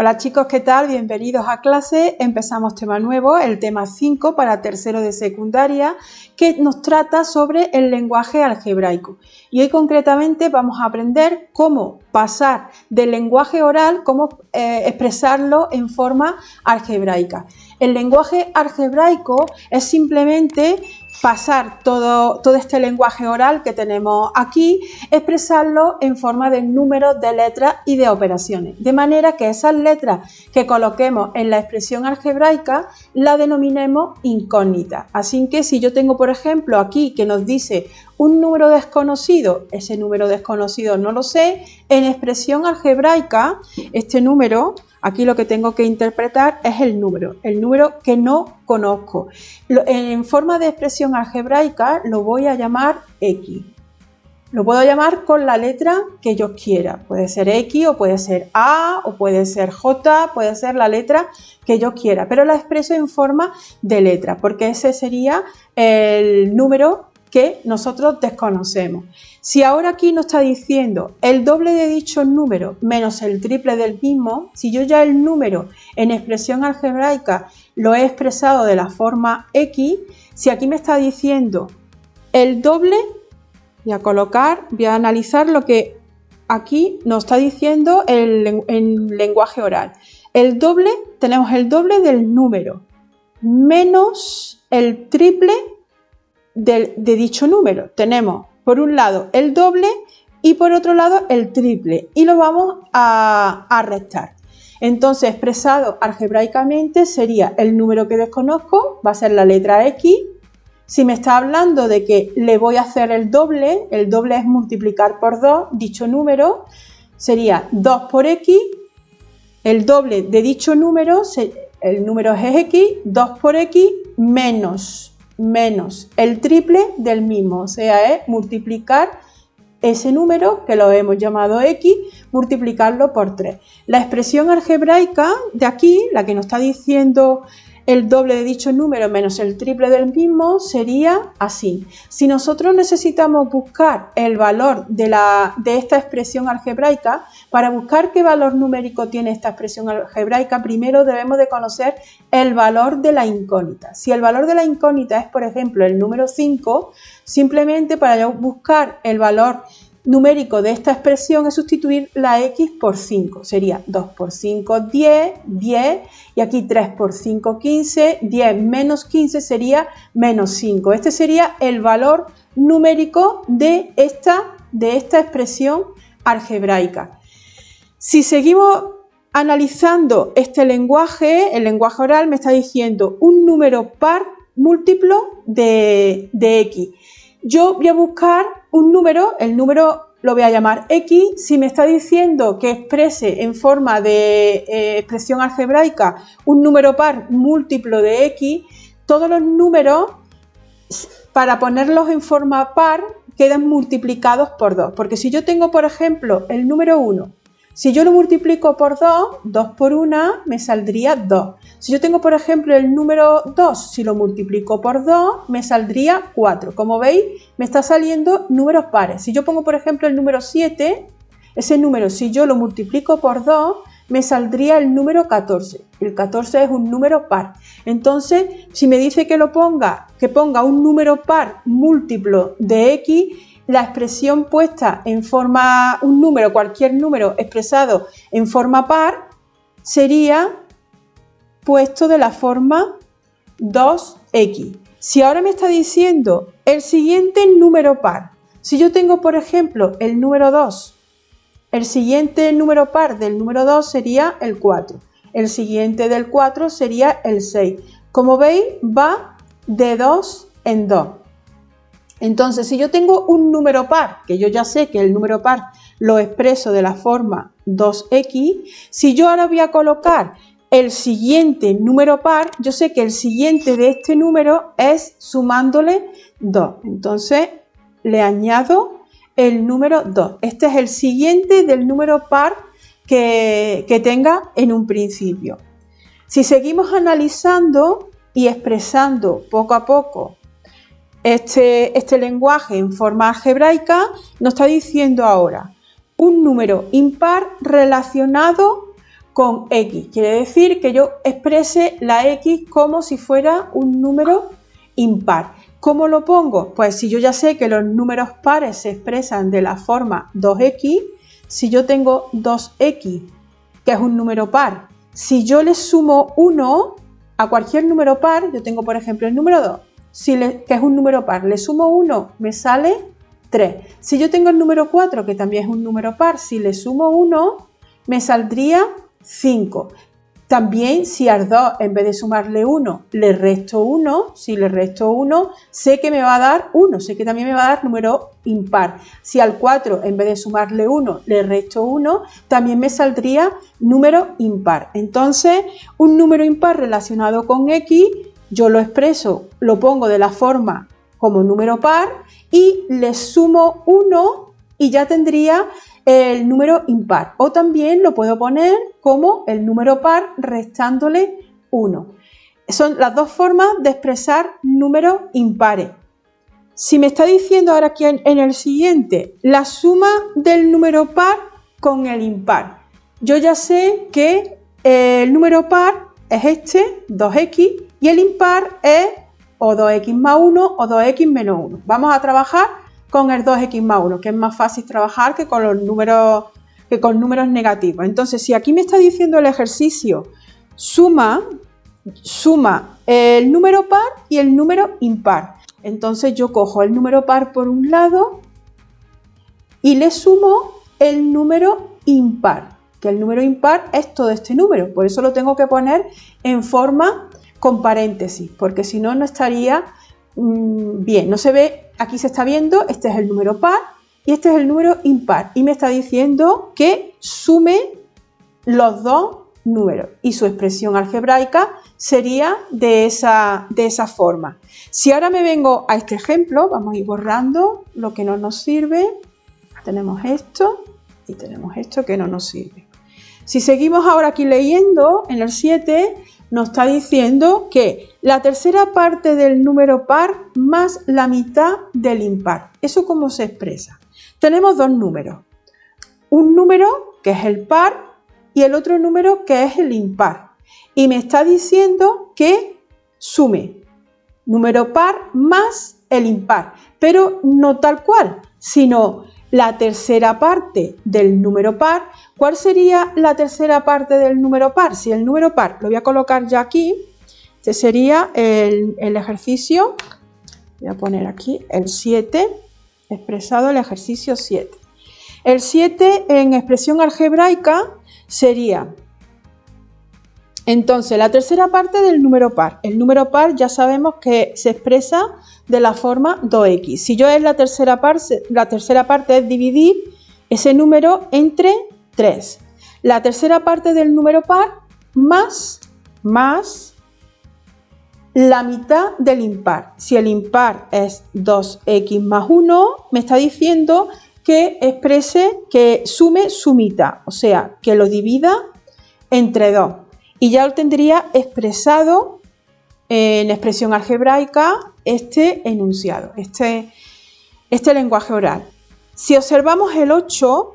Hola chicos, ¿qué tal? Bienvenidos a clase. Empezamos tema nuevo, el tema 5 para tercero de secundaria, que nos trata sobre el lenguaje algebraico. Y hoy concretamente vamos a aprender cómo pasar del lenguaje oral, cómo expresarlo en forma algebraica. El lenguaje algebraico es simplemente pasar todo este lenguaje oral que tenemos aquí, expresarlo en forma de números, de letras y de operaciones, de manera que esas letras que coloquemos en la expresión algebraica la denominemos incógnita. Así que si yo tengo, por ejemplo, aquí que nos dice un número desconocido, ese número desconocido no lo sé, en expresión algebraica, este número, aquí lo que tengo que interpretar es el número que no conozco. En forma de expresión algebraica lo voy a llamar X. Lo puedo llamar con la letra que yo quiera. Puede ser X o puede ser A o puede ser J, puede ser la letra que yo quiera, pero la expreso en forma de letra, porque ese sería el número que nosotros desconocemos. Si ahora aquí nos está diciendo el doble de dicho número menos el triple del mismo, si yo ya el número en expresión algebraica lo he expresado de la forma X, si aquí me está diciendo el doble, voy a analizar lo que aquí nos está diciendo en lenguaje oral. Tenemos el doble del número menos el triple de dicho número. Tenemos por un lado el doble y por otro lado el triple y lo vamos a restar. Entonces, expresado algebraicamente sería el número que desconozco, va a ser la letra X. Si me está hablando de que le voy a hacer el doble es multiplicar por 2 dicho número, sería 2 por X, el doble de dicho número, el número es X, 2 por X menos el triple del mismo, o sea, es multiplicar ese número, que lo hemos llamado X, multiplicarlo por 3. La expresión algebraica de aquí, la que nos está diciendo el doble de dicho número menos el triple del mismo, sería así. Si nosotros necesitamos buscar el valor de esta expresión algebraica, para buscar qué valor numérico tiene esta expresión algebraica, primero debemos de conocer el valor de la incógnita. Si el valor de la incógnita es, por ejemplo, el número 5, simplemente para yo buscar el valor numérico de esta expresión es sustituir la X por 5. Sería 2 por 5, 10, 10, y aquí 3 por 5, 15, 10 menos 15 sería menos 5. Este sería el valor numérico de esta expresión algebraica. Si seguimos analizando este lenguaje, el lenguaje oral me está diciendo un número par múltiplo de X. Yo voy a buscar un número, el número lo voy a llamar X. Si me está diciendo que exprese en forma de expresión algebraica un número par múltiplo de X, todos los números, para ponerlos en forma par, quedan multiplicados por 2. Porque si yo tengo, por ejemplo, el número 1, si yo lo multiplico por 2, 2 por 1 me saldría 2. Si yo tengo, por ejemplo, el número 2, si lo multiplico por 2, me saldría 4. Como veis, me está saliendo números pares. Si yo pongo, por ejemplo, el número 7, ese número, si yo lo multiplico por 2, me saldría el número 14. El 14 es un número par. Entonces, si me dice que ponga un número par múltiplo de X, la expresión puesta en forma, cualquier número expresado en forma par, sería puesto de la forma 2x. Si ahora me está diciendo el siguiente número par, si yo tengo, por ejemplo, el número 2, el siguiente número par del número 2 sería el 4. El siguiente del 4 sería el 6. Como veis, va de 2 en 2. Entonces, si yo tengo un número par, que yo ya sé que el número par lo expreso de la forma 2x, si yo ahora voy a colocar el siguiente número par, yo sé que el siguiente de este número es sumándole 2. Entonces, le añado el número 2. Este es el siguiente del número par que tenga en un principio. Si seguimos analizando y expresando poco a poco este lenguaje en forma algebraica, nos está diciendo ahora un número impar relacionado con x. Quiere decir que yo exprese la x como si fuera un número impar. ¿Cómo lo pongo? Pues si yo ya sé que los números pares se expresan de la forma 2x, si yo tengo 2x, que es un número par, si yo le sumo 1 a cualquier número par, yo tengo por ejemplo el número 2, que es un número par, le sumo 1, me sale 3. Si yo tengo el número 4, que también es un número par, si le sumo 1, me saldría 5. También si al 2 en vez de sumarle 1 le resto 1, si le resto 1 sé que me va a dar 1, sé que también me va a dar número impar. Si al 4 en vez de sumarle 1 le resto 1, también me saldría número impar. Entonces un número impar relacionado con x yo lo expreso, lo pongo de la forma como número par y le sumo 1 y ya tendría el número impar, o también lo puedo poner como el número par restándole 1. Son las dos formas de expresar números impares. Si me está diciendo ahora aquí en el siguiente la suma del número par con el impar, yo ya sé que el número par es este, 2x, y el impar es o 2x más 1 o 2x menos 1. Vamos a trabajar con el 2x más 1, que es más fácil trabajar que con números negativos. Entonces, si aquí me está diciendo el ejercicio suma el número par y el número impar, entonces yo cojo el número par por un lado y le sumo el número impar, que el número impar es todo este número, por eso lo tengo que poner en forma con paréntesis, porque si no, no estaría bien, no se ve. Aquí se está viendo, este es el número par y este es el número impar y me está diciendo que sume los dos números y su expresión algebraica sería de esa forma. Si ahora me vengo a este ejemplo, vamos a ir borrando lo que no nos sirve. Tenemos esto y tenemos esto que no nos sirve. Si seguimos ahora aquí leyendo, en el 7 nos está diciendo que la tercera parte del número par más la mitad del impar. ¿Eso cómo se expresa? Tenemos dos números. Un número que es el par y el otro número que es el impar. Y me está diciendo que sume número par más el impar. Pero no tal cual, sino la tercera parte del número par. ¿Cuál sería la tercera parte del número par? Si el número par, lo voy a colocar ya aquí, este sería el ejercicio, voy a poner aquí el 7, expresado el ejercicio 7. El 7 en expresión algebraica sería, entonces, la tercera parte del número par. El número par ya sabemos que se expresa de la forma 2x. Si yo es la tercera parte es dividir ese número entre 3. La tercera parte del número par más la mitad del impar. Si el impar es 2x más 1, me está diciendo que exprese, que sume su mitad, o sea, que lo divida entre 2. Y ya lo tendría expresado en expresión algebraica este enunciado, este lenguaje oral. Si observamos el 8,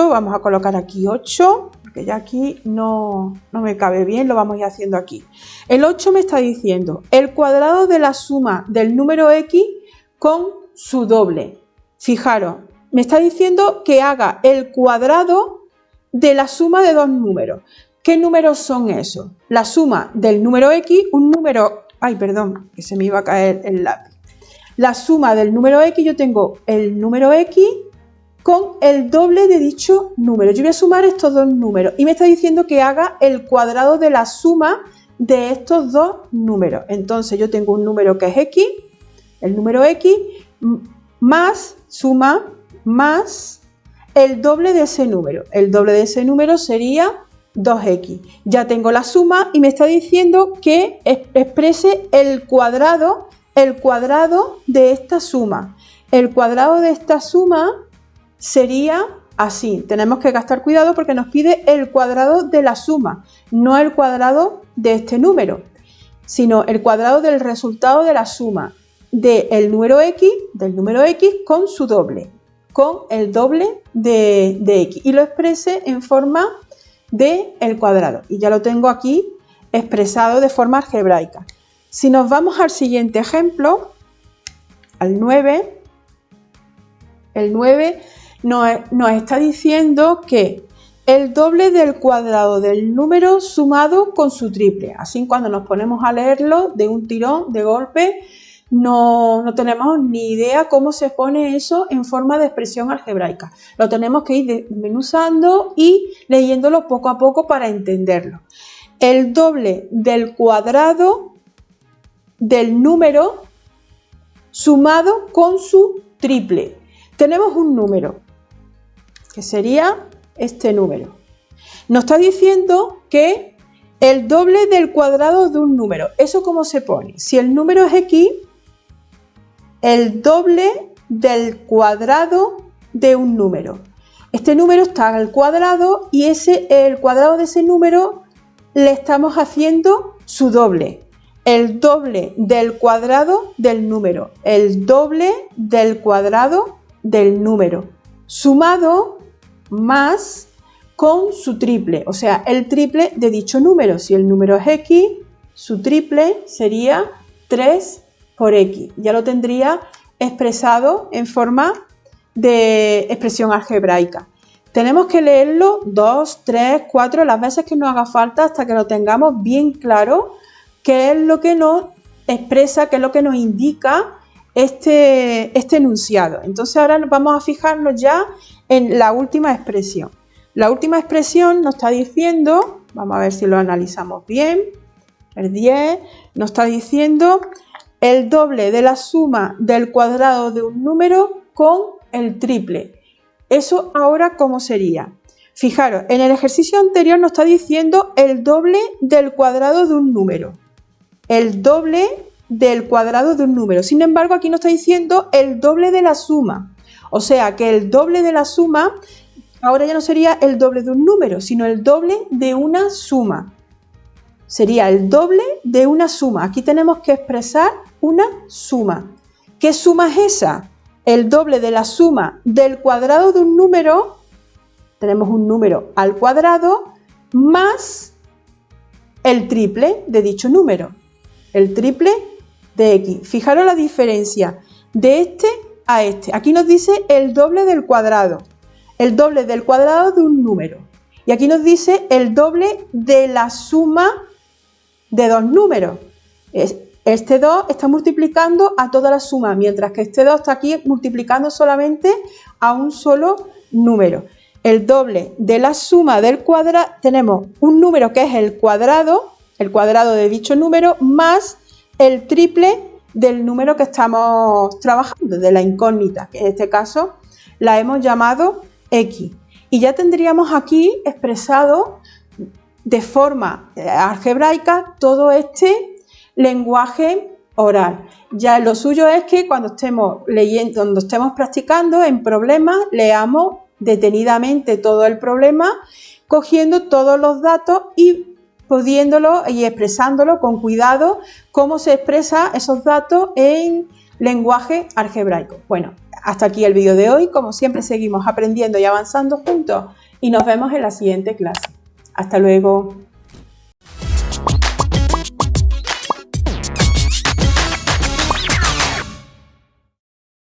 vamos a colocar aquí 8, porque ya aquí no me cabe bien, lo vamos a ir haciendo aquí. El 8 me está diciendo el cuadrado de la suma del número x con su doble. Fijaros, me está diciendo que haga el cuadrado de la suma de dos números. ¿Qué números son esos? La suma del número x, un número... Ay, perdón, que se me iba a caer el lápiz. La suma del número x, yo tengo el número x con el doble de dicho número. Yo voy a sumar estos dos números y me está diciendo que haga el cuadrado de la suma de estos dos números. Entonces yo tengo un número que es x, el número x, más, suma, más el doble de ese número. El doble de ese número sería 2x. Ya tengo la suma y me está diciendo que exprese el cuadrado de esta suma. El cuadrado de esta suma sería así. Tenemos que gastar cuidado porque nos pide el cuadrado de la suma, no el cuadrado de este número, sino el cuadrado del resultado de la suma del número x con su doble. con el doble de x y lo exprese en forma de el cuadrado. Y ya lo tengo aquí expresado de forma algebraica. Si nos vamos al siguiente ejemplo, al 9, el 9 nos está diciendo que el doble del cuadrado del número sumado con su triple. Así cuando nos ponemos a leerlo de un tirón, de golpe, no tenemos ni idea cómo se pone eso en forma de expresión algebraica. Lo tenemos que ir desmenuzando y leyéndolo poco a poco para entenderlo. El doble del cuadrado del número sumado con su triple. Tenemos un número, que sería este número. Nos está diciendo que el doble del cuadrado de un número. ¿Eso cómo se pone? Si el número es x, el doble del cuadrado de un número. Este número está al cuadrado y el cuadrado de ese número le estamos haciendo su doble. El doble del cuadrado del número. El doble del cuadrado del número. Sumado más con su triple, o sea, el triple de dicho número. Si el número es x, su triple sería 3 por x. Ya lo tendría expresado en forma de expresión algebraica. Tenemos que leerlo 2, 3, 4, las veces que nos haga falta hasta que lo tengamos bien claro qué es lo que nos expresa, qué es lo que nos indica este enunciado. Entonces ahora vamos a fijarnos ya en la última expresión. La última expresión nos está diciendo, vamos a ver si lo analizamos bien, el 10 nos está diciendo el doble de la suma del cuadrado de un número con el triple. ¿Eso ahora cómo sería? Fijaros, en el ejercicio anterior nos está diciendo el doble del cuadrado de un número. El doble del cuadrado de un número. Sin embargo, aquí nos está diciendo el doble de la suma. O sea que el doble de la suma ahora ya no sería el doble de un número, sino el doble de una suma. Sería el doble de una suma. Aquí tenemos que expresar una suma. ¿Qué suma es esa? El doble de la suma del cuadrado de un número, tenemos un número al cuadrado, más el triple de dicho número. El triple de x. Fijaros la diferencia de este a este. Aquí nos dice el doble del cuadrado. El doble del cuadrado de un número. Y aquí nos dice el doble de la suma de dos números. Este 2 está multiplicando a toda la suma, mientras que este 2 está aquí multiplicando solamente a un solo número. El doble de la suma del cuadrado, tenemos un número que es el cuadrado de dicho número, más el triple del número que estamos trabajando, de la incógnita, que en este caso la hemos llamado x. Y ya tendríamos aquí expresado de forma algebraica todo este lenguaje oral. Ya lo suyo es que cuando estemos leyendo, cuando estemos practicando en problemas, leamos detenidamente todo el problema, cogiendo todos los datos y pudiéndolo y expresándolo con cuidado cómo se expresa esos datos en lenguaje algebraico. Bueno, hasta aquí el vídeo de hoy. Como siempre, seguimos aprendiendo y avanzando juntos y nos vemos en la siguiente clase. Hasta luego.